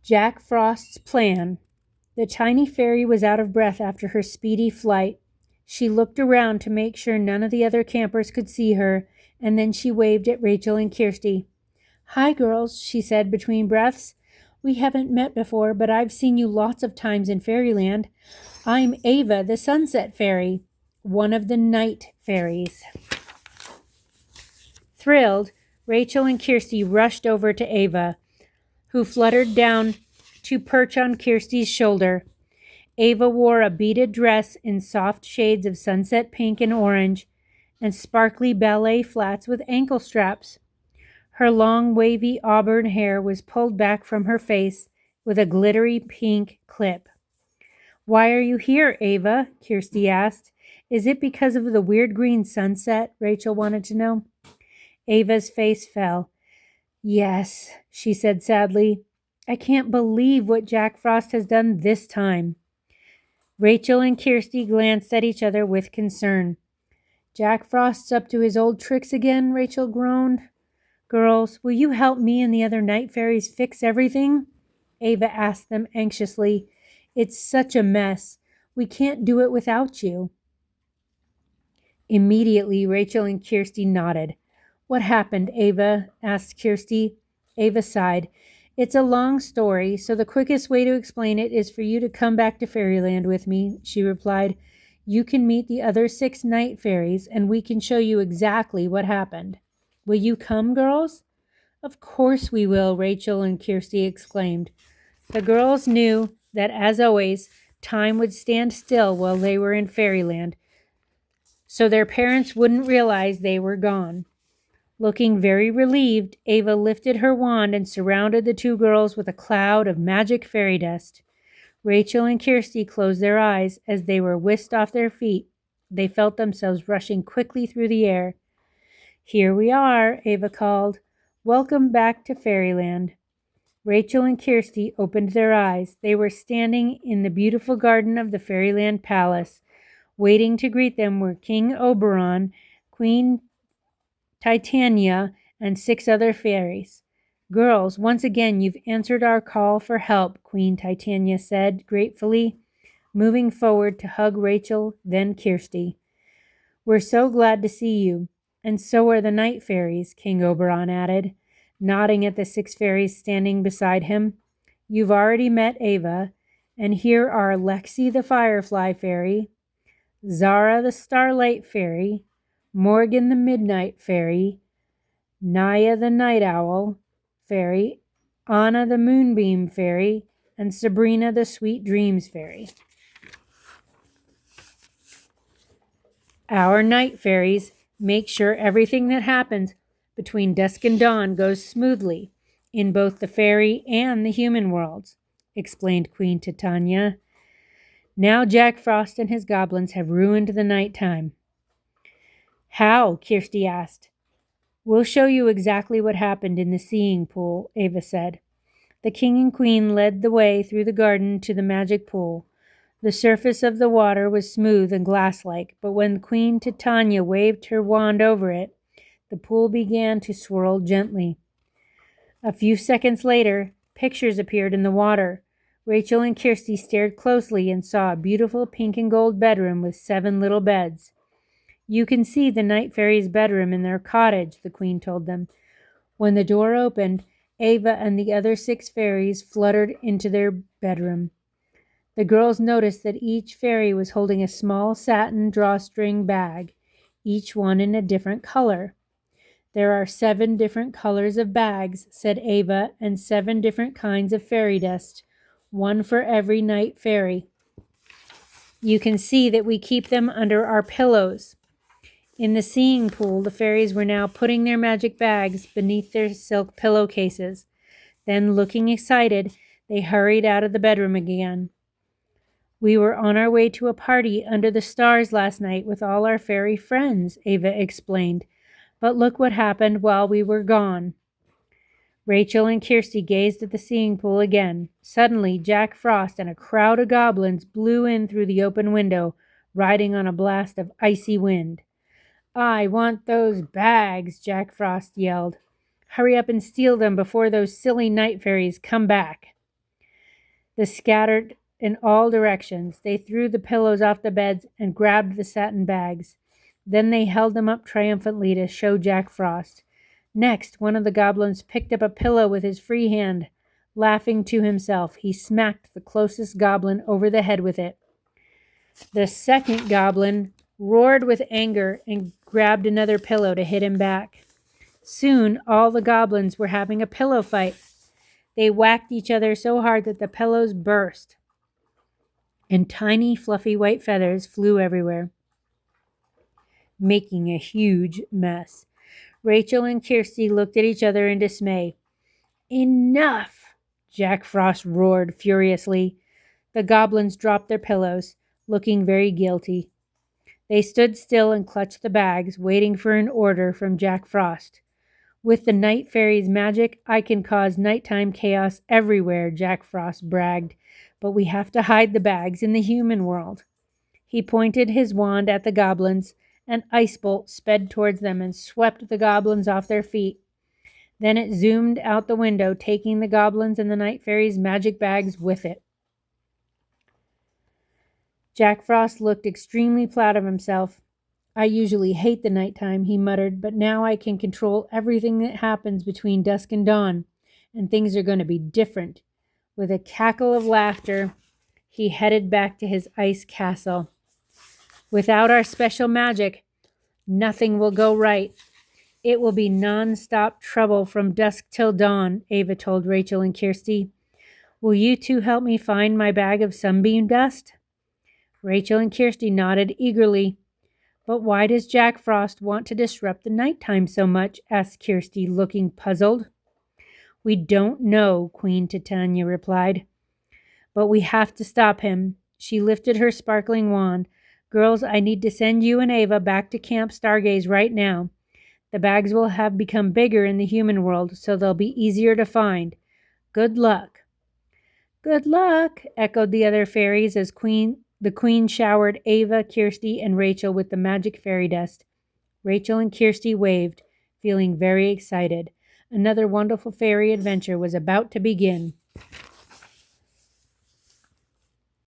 Jack Frost's plan. The tiny fairy was out of breath after her speedy flight. She looked around to make sure none of the other campers could see her, and then she waved at Rachel and Kirsty. "Hi, girls," she said between breaths. "We haven't met before, but I've seen you lots of times in Fairyland. I'm Ava the Sunset Fairy, one of the night fairies." Thrilled, Rachel and Kirsty rushed over to Ava, who fluttered down to perch on Kirsty's shoulder. Ava wore a beaded dress in soft shades of sunset pink and orange, and sparkly ballet flats with ankle straps. Her long, wavy auburn hair was pulled back from her face with a glittery pink clip. "Why are you here, Ava?" Kirsty asked. "Is it because of the weird green sunset?" Rachel wanted to know. Ava's face fell. "Yes," she said sadly. "I can't believe what Jack Frost has done this time." Rachel and Kirsty glanced at each other with concern. "Jack Frost's up to his old tricks again," Rachel groaned. "Girls, will you help me and the other night fairies fix everything?" Ava asked them anxiously. "It's such a mess. We can't do it without you." Immediately, Rachel and Kirsty nodded. "What happened, Ava?" asked Kirsty. Ava sighed. "It's a long story, so the quickest way to explain it is for you to come back to Fairyland with me," she replied. "You can meet the other 6 night fairies, and we can show you exactly what happened. Will you come, girls?" "Of course we will," Rachel and Kirsty exclaimed. The girls knew that, as always, time would stand still while they were in Fairyland, so their parents wouldn't realize they were gone. Looking very relieved, Ava lifted her wand and surrounded the 2 girls with a cloud of magic fairy dust. Rachel and Kirsty closed their eyes as they were whisked off their feet. They felt themselves rushing quickly through the air. "Here we are," Ava called. "Welcome back to Fairyland." Rachel and Kirsty opened their eyes. They were standing in the beautiful garden of the Fairyland Palace. Waiting to greet them were King Oberon, Queen Titania, and 6 other fairies. "Girls, once again you've answered our call for help," Queen Titania said gratefully, moving forward to hug Rachel, then Kirsty. "We're so glad to see you, and so are the night fairies," King Oberon added, nodding at the 6 fairies standing beside him. "You've already met Ava, and here are Lexi the Firefly Fairy, Zara the Starlight Fairy, Morgan the Midnight Fairy, Naya the Night Owl Fairy, Anna the Moonbeam Fairy, and Sabrina the Sweet Dreams Fairy." Our night fairies make sure everything that happens between dusk and dawn goes smoothly in both the fairy and the human worlds, explained Queen Titania. "Now Jack Frost and his goblins have ruined the night time." "How?" Kirsty asked. "We'll show you exactly what happened in the seeing pool," Ava said. The king and queen led the way through the garden to the magic pool. The surface of the water was smooth and glass-like, but when Queen Titania waved her wand over it, the pool began to swirl gently. A few seconds later, pictures appeared in the water. Rachel and Kirsty stared closely and saw a beautiful pink and gold bedroom with 7 little beds. "You can see the night fairies' bedroom in their cottage," the queen told them. When the door opened, Ava and the other 6 fairies fluttered into their bedroom. The girls noticed that each fairy was holding a small satin drawstring bag, each one in a different color. "There are 7 different colors of bags," said Ava, "and 7 different kinds of fairy dust, one for every night fairy. You can see that we keep them under our pillows." In the seeing pool, the fairies were now putting their magic bags beneath their silk pillowcases. Then, looking excited, they hurried out of the bedroom again. "We were on our way to a party under the stars last night with all our fairy friends," Ava explained. "But look what happened while we were gone." Rachel and Kirsty gazed at the seeing pool again. Suddenly, Jack Frost and a crowd of goblins blew in through the open window, riding on a blast of icy wind. "I want those bags," Jack Frost yelled. "Hurry up and steal them before those silly night fairies come back." They scattered in all directions. They threw the pillows off the beds and grabbed the satin bags. Then they held them up triumphantly to show Jack Frost. Next, one of the goblins picked up a pillow with his free hand. Laughing to himself, he smacked the closest goblin over the head with it. The second goblin roared with anger and grabbed another pillow to hit him back. Soon, all the goblins were having a pillow fight. They whacked each other so hard that the pillows burst, and tiny, fluffy white feathers flew everywhere, making a huge mess. Rachel and Kirsty looked at each other in dismay. "Enough!" Jack Frost roared furiously. The goblins dropped their pillows, looking very guilty. They stood still and clutched the bags, waiting for an order from Jack Frost. "With the Night Fairy's magic, I can cause nighttime chaos everywhere," Jack Frost bragged. "But we have to hide the bags in the human world." He pointed his wand at the goblins. An ice bolt sped towards them and swept the goblins off their feet. Then it zoomed out the window, taking the goblins and the Night Fairy's magic bags with it. Jack Frost looked extremely proud of himself. "I usually hate the nighttime," he muttered, "but now I can control everything that happens between dusk and dawn, and things are going to be different." With a cackle of laughter, he headed back to his ice castle. "Without our special magic, nothing will go right. It will be non-stop trouble from dusk till dawn," Ava told Rachel and Kirsty. "Will you two help me find my bag of sunbeam dust?" Rachel and Kirsty nodded eagerly. "But why does Jack Frost want to disrupt the nighttime so much?" asked Kirsty, looking puzzled. "We don't know," Queen Titania replied. "But we have to stop him." She lifted her sparkling wand. "Girls, I need to send you and Ava back to Camp Stargaze right now. The bags will have become bigger in the human world, so they'll be easier to find. Good luck." "Good luck," echoed the other fairies as the queen showered Ava, Kirsty, and Rachel with the magic fairy dust. Rachel and Kirsty waved, feeling very excited. Another wonderful fairy adventure was about to begin.